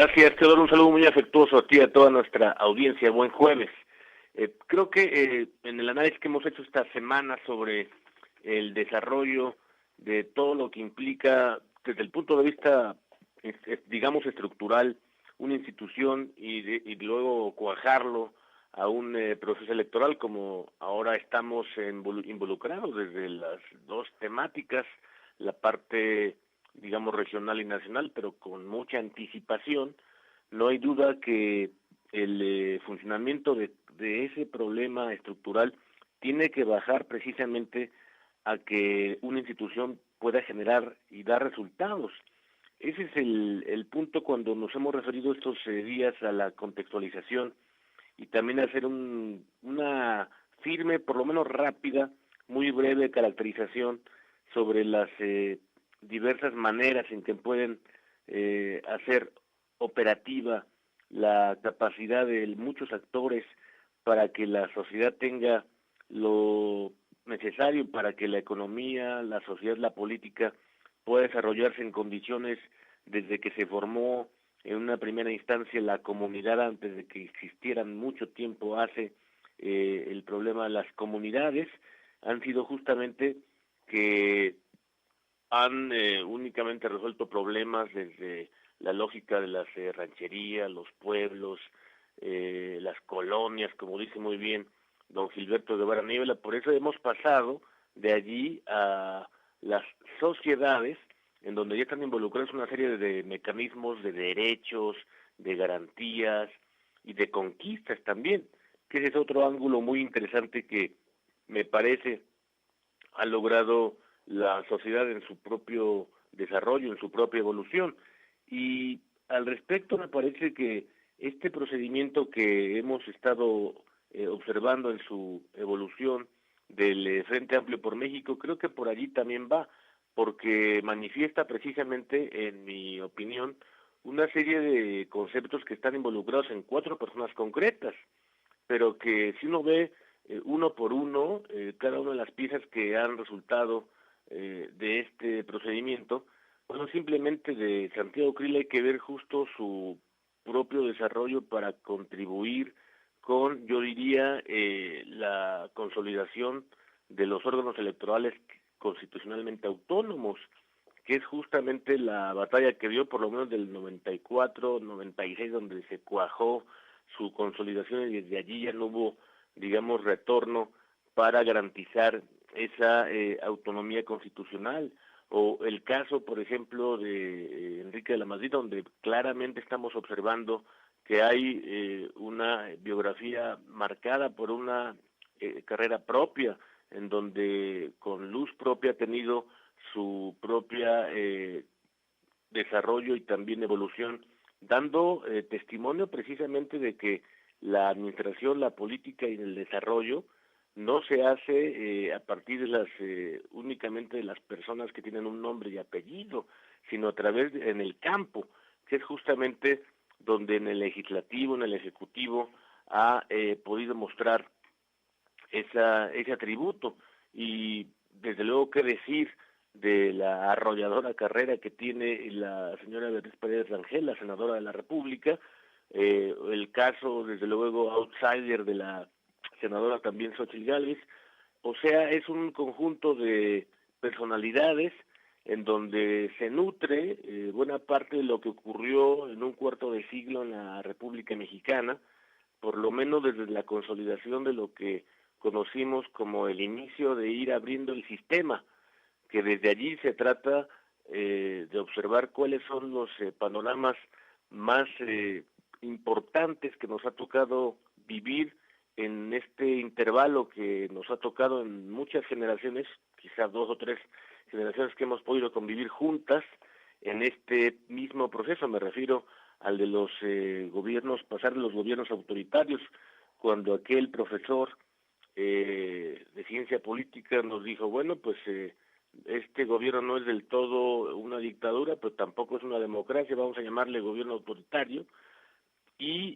Gracias, Teodoro. Un saludo muy afectuoso a ti y a toda nuestra audiencia. Buen jueves. Creo que en el análisis que hemos hecho esta semana sobre el desarrollo de todo lo que implica, desde el punto de vista, digamos, estructural, una institución y luego cuajarlo a un proceso electoral, como ahora estamos involucrados desde las dos temáticas, la parte, digamos, regional y nacional, pero con mucha anticipación. No hay duda que el funcionamiento de ese problema estructural tiene que bajar precisamente a que una institución pueda generar y dar resultados. Ese es el punto cuando nos hemos referido estos días a la contextualización y también hacer una firme, por lo menos rápida, muy breve caracterización sobre las diversas maneras en que pueden hacer operativa la capacidad de muchos actores para que la sociedad tenga lo necesario para que la economía, la sociedad, la política pueda desarrollarse en condiciones desde que se formó en una primera instancia la comunidad, antes de que existieran mucho tiempo hace el problema de las comunidades, han sido justamente que han únicamente resuelto problemas desde la lógica de las rancherías, los pueblos, las colonias, como dice muy bien don Gilberto Guevara Niebla. Por eso hemos pasado de allí a las sociedades, en donde ya están involucrados una serie de mecanismos de derechos, de garantías y de conquistas también, que ese es otro ángulo muy interesante que me parece ha logrado la sociedad en su propio desarrollo, en su propia evolución. Y al respecto me parece que este procedimiento que hemos estado observando en su evolución del Frente Amplio por México, creo que por allí también va, porque manifiesta precisamente, en mi opinión, una serie de conceptos que están involucrados en 4 personas concretas, pero que si uno ve uno por uno, cada una de las piezas que han resultado de este procedimiento, bueno, simplemente de Santiago Krill hay que ver justo su propio desarrollo para contribuir con, yo diría, la consolidación de los órganos electorales constitucionalmente autónomos, que es justamente la batalla que dio por lo menos del 94, 96, donde se cuajó su consolidación y desde allí ya no hubo, digamos, retorno para garantizar esa autonomía constitucional. O el caso, por ejemplo, de Enrique de la Madrid, donde claramente estamos observando que hay una biografía marcada por una carrera propia, en donde con luz propia ha tenido su propia desarrollo y también evolución, dando testimonio precisamente de que la administración, la política y el desarrollo no se hace a partir de las únicamente de las personas que tienen un nombre y apellido, sino a través en el campo, que es justamente donde en el legislativo, en el ejecutivo ha podido mostrar ese atributo. Y desde luego qué decir de la arrolladora carrera que tiene la señora Beatriz Paredes Rangel, la senadora de la República, el caso desde luego outsider de la senadora también Xóchitl Gálvez. O sea, es un conjunto de personalidades en donde se nutre buena parte de lo que ocurrió en un cuarto de siglo en la República Mexicana, por lo menos desde la consolidación de lo que conocimos como el inicio de ir abriendo el sistema, que desde allí se trata de observar cuáles son los panoramas más importantes que nos ha tocado vivir en este intervalo que nos ha tocado en muchas generaciones, quizás 2 o 3 generaciones que hemos podido convivir juntas en este mismo proceso. Me refiero al de los gobiernos, pasar de los gobiernos autoritarios, cuando aquel profesor de ciencia política nos dijo, bueno, pues este gobierno no es del todo una dictadura, pero tampoco es una democracia, vamos a llamarle gobierno autoritario, y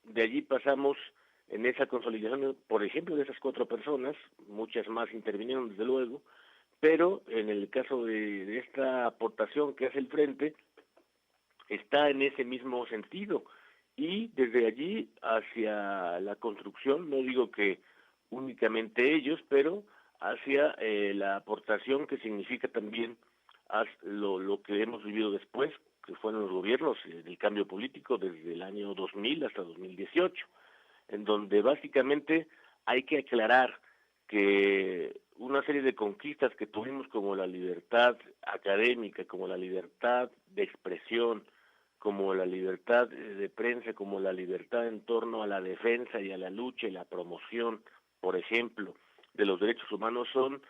de allí pasamos en esa consolidación, por ejemplo, de esas 4 personas, muchas más intervinieron desde luego, pero en el caso de esta aportación que hace el Frente, está en ese mismo sentido, y desde allí hacia la construcción, no digo que únicamente ellos, pero hacia la aportación que significa también lo que hemos vivido después, que fueron los gobiernos del cambio político desde el año 2000 hasta 2018, en donde básicamente hay que aclarar que una serie de conquistas que tuvimos, como la libertad académica, como la libertad de expresión, como la libertad de prensa, como la libertad en torno a la defensa y a la lucha y la promoción, por ejemplo, de los derechos humanos, son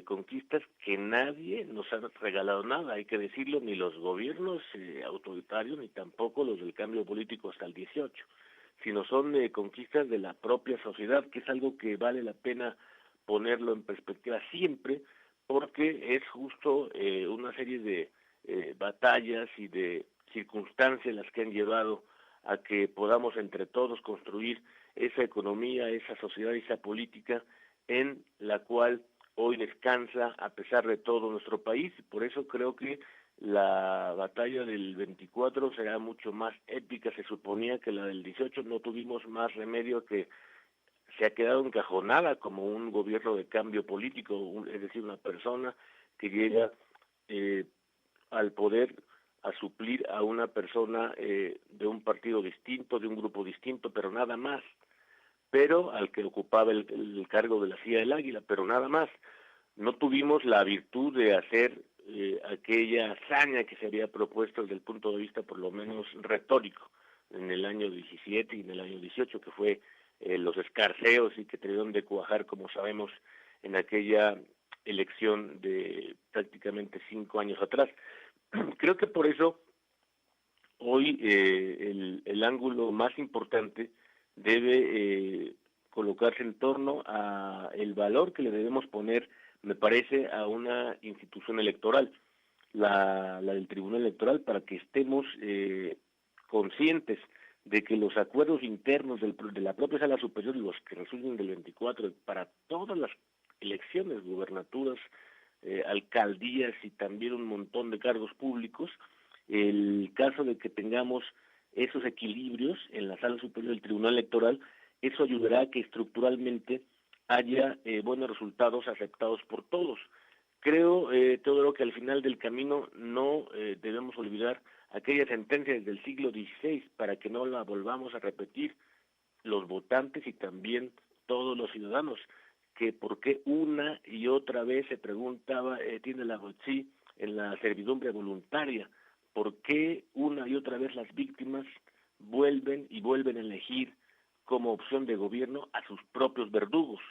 conquistas que nadie nos ha regalado nada, hay que decirlo, ni los gobiernos autoritarios, ni tampoco los del cambio político hasta el 18, sino son conquistas de la propia sociedad, que es algo que vale la pena ponerlo en perspectiva siempre, porque es justo una serie de batallas y de circunstancias las que han llevado a que podamos entre todos construir esa economía, esa sociedad y esa política en la cual hoy descansa a pesar de todo nuestro país. Por eso creo que la batalla del 24 será mucho más épica, se suponía, que la del 18. No tuvimos más remedio, que se ha quedado encajonada como un gobierno de cambio político, es decir, una persona que llega al poder a suplir a una persona de un partido distinto, de un grupo distinto, pero nada más, pero al que ocupaba el cargo de la silla del águila, pero nada más. No tuvimos la virtud de hacer aquella hazaña que se había propuesto desde el punto de vista por lo menos retórico en el año 17 y en el año 18, que fue los escarceos y que tuvieron de cuajar, como sabemos, en aquella elección de prácticamente 5 años atrás. Creo que por eso hoy el ángulo más importante debe colocarse en torno a el valor que le debemos poner, me parece, a una institución electoral, la del Tribunal Electoral, para que estemos conscientes de que los acuerdos internos de la propia Sala Superior, los que resulten del 24, para todas las elecciones, gubernaturas, alcaldías y también un montón de cargos públicos, el caso de que tengamos esos equilibrios en la Sala Superior del Tribunal Electoral, eso ayudará a que estructuralmente haya buenos resultados aceptados por todos. Creo, todo lo que al final del camino no debemos olvidar aquellas sentencias del siglo XVI para que no la volvamos a repetir los votantes y también todos los ciudadanos, que por qué una y otra vez se preguntaba, tiene la Botsi en la servidumbre voluntaria, por qué una y otra vez las víctimas vuelven a elegir como opción de gobierno a sus propios verdugos.